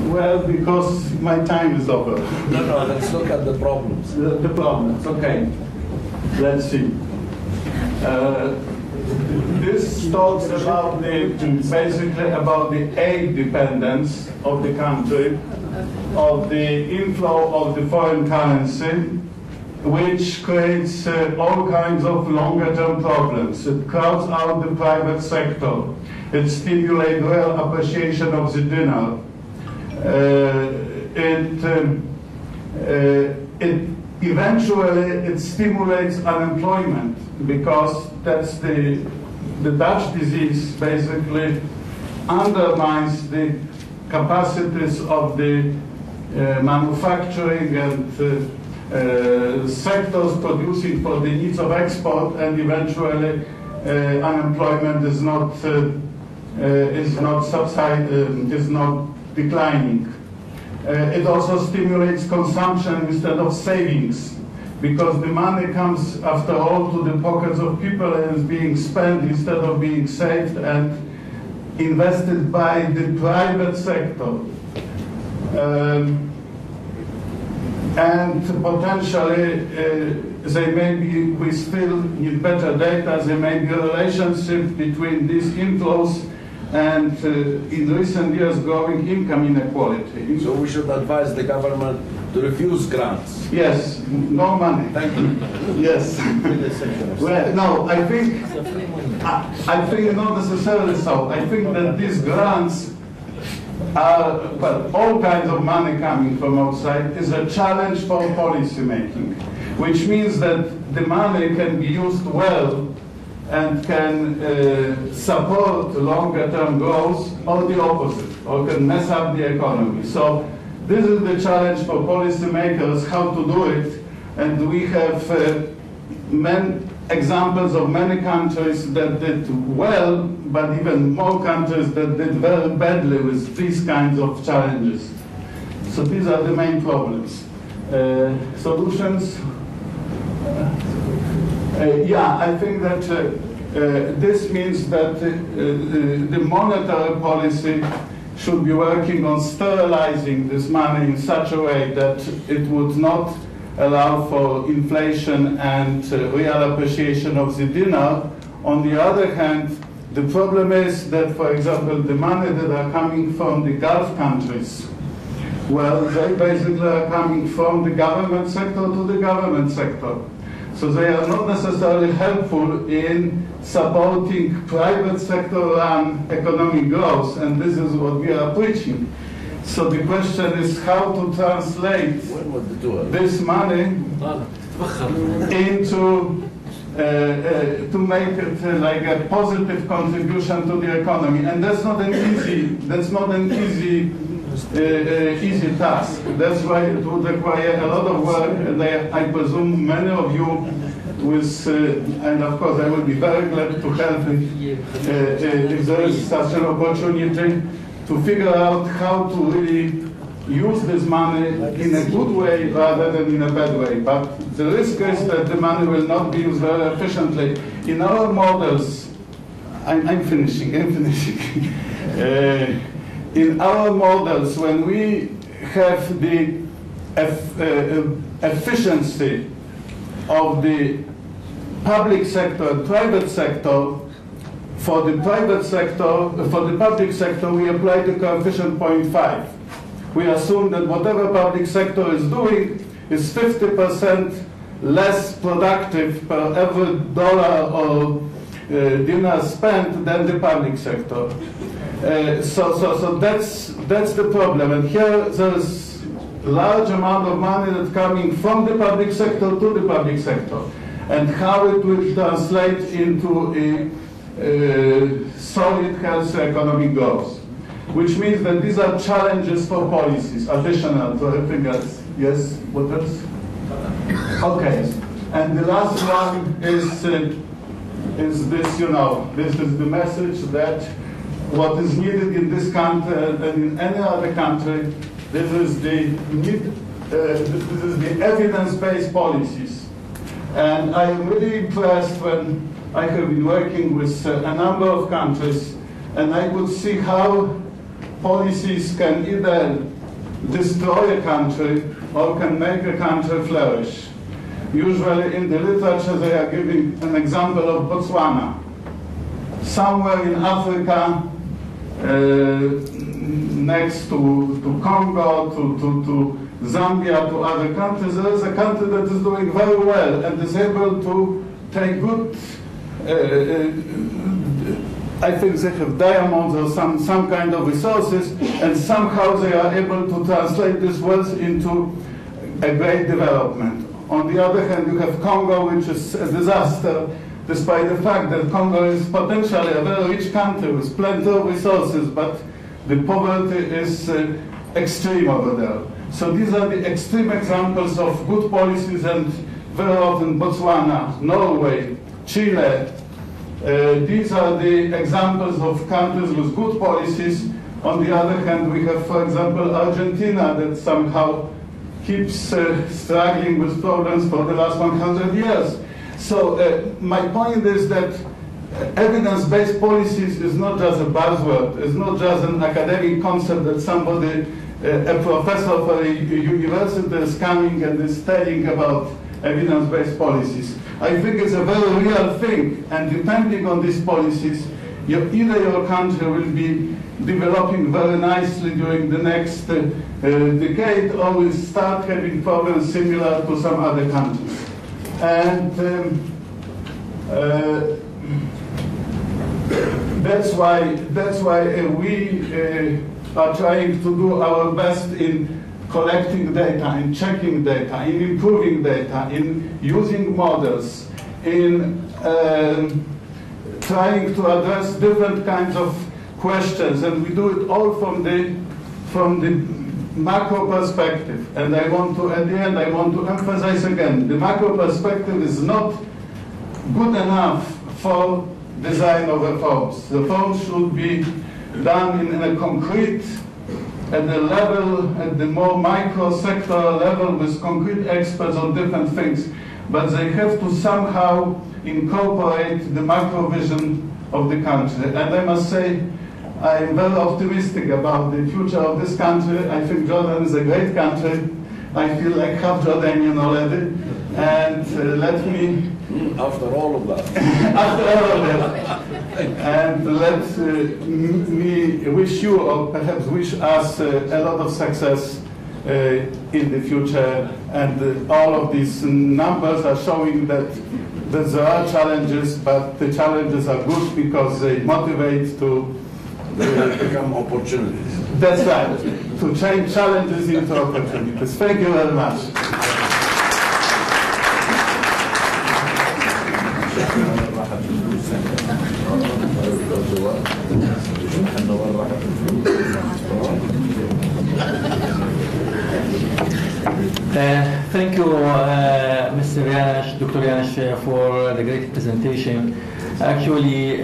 Well, because my time is over. No, let's look at the problems. The problems, okay. Let's see. This talks about basically about the aid dependence of the country, of the inflow of the foreign currency, which creates all kinds of longer-term problems. It crowds out the private sector. It stimulates real appreciation of the dinar. Eventually it stimulates unemployment, because that's the Dutch disease basically undermines the capacities of the manufacturing and sectors producing for the needs of export, and eventually unemployment is not declining. It also stimulates consumption instead of savings, because the money comes, after all, to the pockets of people and is being spent instead of being saved and invested by the private sector. And potentially, we still need better data. There may be a relationship between these inflows and in recent years growing income inequality. So we should advise the government to refuse grants. Yes, no money. Thank you. Yes. Well, no, I think not necessarily so. I think that these grants are, but all kinds of money coming from outside is a challenge for policy making, which means that the money can be used well and can support longer-term growth, or the opposite, or can mess up the economy. So this is the challenge for policymakers, how to do it. And we have many examples of many countries that did well, but even more countries that did very badly with these kinds of challenges. So these are the main problems. Solutions? Yeah, I think that this means that the monetary policy should be working on sterilizing this money in such a way that it would not allow for inflation and real appreciation of the dinar. On the other hand, the problem is that, for example, the money that are coming from the Gulf countries, well, they basically are coming from the government sector to the government sector. So they are not necessarily helpful in supporting private sector-run economic growth, and this is what we are preaching. So the question is how to translate this money into to make it like a positive contribution to the economy, and that's not an easy task. That's why it would require a lot of work, and I presume many of you with, and of course I will be very glad to help if there is such an opportunity to figure out how to really use this money in a good way rather than in a bad way. But the risk is that the money will not be used very efficiently. In our models, I'm finishing. In our models, when we have the efficiency of the public sector and private sector, for the public sector, we apply the coefficient 0.5. We assume that whatever public sector is doing is 50% less productive per every dollar or dinar spent than the public sector. So that's the problem. And here there's a large amount of money that's coming from the public sector to the public sector. And how it will translate into a solid, healthy economic growth. Which means that these are challenges for policies, additional to everything else. Yes, what else? Okay, and the last one is this, this is the message that what is needed in this country and in any other country, this is the evidence-based policies. And I am really impressed when I have been working with a number of countries, and I could see how policies can either destroy a country or can make a country flourish. Usually in the literature they are giving an example of Botswana. Somewhere in Africa, next to Congo, to Zambia, to other countries, there is a country that is doing very well and is able to take good, I think they have diamonds or some kind of resources, and somehow they are able to translate this wealth into a great development. On the other hand, you have Congo, which is a disaster, despite the fact that Congo is potentially a very rich country with plenty of resources, but the poverty is extreme over there. So these are the extreme examples of good policies, and very often Botswana, Norway, Chile, these are the examples of countries with good policies. On the other hand, we have, for example, Argentina, that somehow keeps struggling with problems for the last 100 years. So my point is that evidence-based policies is not just a buzzword, it's not just an academic concept that somebody, a professor for a university is coming and is telling about evidence-based policies. I think it's a very real thing, and depending on these policies, either your country will be developing very nicely during the next decade, or will start having problems similar to some other countries. And that's why we are trying to do our best in collecting data, in checking data, in improving data, in using models, in trying to address different kinds of questions, and we do it all from the macro perspective. And I want to, at the end, I want to emphasize again, the macro perspective is not good enough for design of reforms. Reforms should be done in a concrete, at the level, at the more micro sectoral level, with concrete experts on different things. But they have to somehow incorporate the macro vision of the country. And I must say, I am very optimistic about the future of this country. I think Jordan is a great country. I feel like half Jordanian already. And let me... After all of that. After all of that. And let me wish you, or perhaps wish us, a lot of success in the future. And all of these numbers are showing that there are challenges, but the challenges are good because they motivate to become opportunities. That's right, to change challenges into opportunities. Thank you very much. Thank you, Mr. Yanash, Dr. Yanash, for the great presentation. Actually,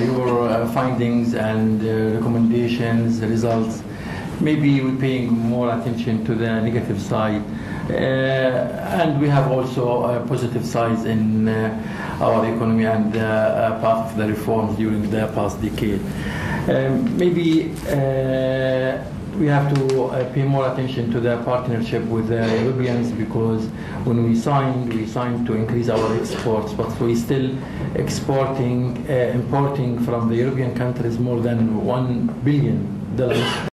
your findings and recommendations, results, maybe we're paying more attention to the negative side. And we have also positive sides in our economy and part of the reforms during the past decade. Maybe we have to pay more attention to the partnership with the Europeans, because when we signed to increase our exports, but we still importing from the European countries more than $1 billion